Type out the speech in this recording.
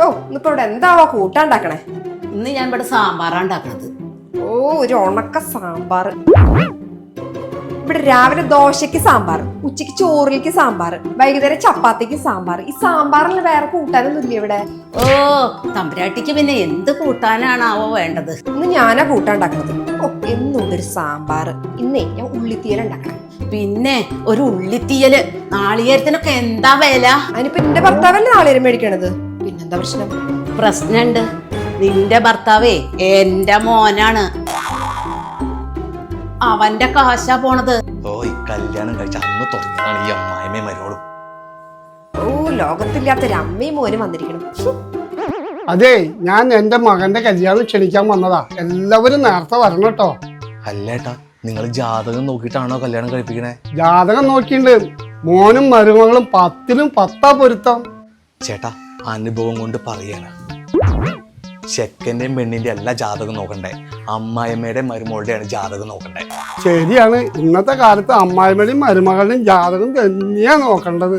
ഓ ഇന്നിപ്പോ ഇവിടെ എന്താവാ കൂട്ടാണ്ടാക്കണേ? ഇന്ന് ഞാൻ ഇവിടെ സാമ്പാറാ ഉണ്ടാക്കണത്. ഓ ഒരു ഉണക്ക സാമ്പാർ. ഇവിടെ രാവിലെ ദോശക്ക് സാമ്പാർ, ഉച്ചക്ക് ചോറിലേക്ക് സാമ്പാർ, വൈകുന്നേരം ചപ്പാത്തിക്ക് സാമ്പാർ. ഈ സാമ്പാറിൽ വേറെ കൂട്ടാനൊന്നും ഇല്ല ഇവിടെ. ഓ തമ്പുരാട്ടിക്ക് പിന്നെ എന്ത് കൂട്ടാനാണാവോ വേണ്ടത്? ഇന്ന് ഞാനാ കൂട്ടാണ്ടാക്കണത്. ഓ എന്നുള്ളൊരു സാമ്പാർ. ഇന്നേ ഞാൻ ഉള്ളിത്തീയൽ ഉണ്ടാക്കണം. പിന്നെ ഒരു ഉള്ളിത്തീയല്, നാളികേരത്തിനൊക്കെ എന്താ വില? അതിനിപ്പോ എന്റെ ഭർത്താവല്ലേ നാളികേരം മേടിക്കണത്, പിന്നെന്താ പ്രശ്നം? പ്രശ്നമുണ്ട്. നിന്റെ ഭർത്താവേ എന്റെ മോനാണ്, അവന്റെ കാശാ പോണത്. ഓ ഈ കല്യാണം കഴിച്ച അന്ന് തുടങ്ങിയതാണ് ഈ അമ്മായിമ്മയും മരോളും. ഓ ലോകത്തില്ലാത്തൊരു അമ്മയും മോനും വന്നിരിക്കണം. അതെ, ഞാൻ എന്റെ മകന്റെ കല്യാണം ക്ഷണിക്കാൻ വന്നതാ. എല്ലാവരും നേരത്തെ വരണം കേട്ടോ. അല്ലേട്ടാ, നിങ്ങൾ ജാതകം നോക്കിയിട്ടാണോ കല്യാണം കഴിപ്പിക്കണേ? ജാതകം നോക്കിണ്ട്. മോനും മരുമകളും 10ലും 10 പൊരുത്തം. ചേട്ടാ, അനുഭവം കൊണ്ട് പറയാണ്, ചെക്കന്റെയും പെണ്ണിന്റെ എല്ലാ ജാതകം നോക്കണ്ടേ, അമ്മായിമ്മയുടെ മരുമകളുടെയാണ് ജാതകം നോക്കണ്ടേ. ശരിയാണ്, ഇന്നത്തെ കാലത്ത് അമ്മായിമ്മയുടെയും മരുമകളുടെയും ജാതകം തന്നെയാ നോക്കേണ്ടത്.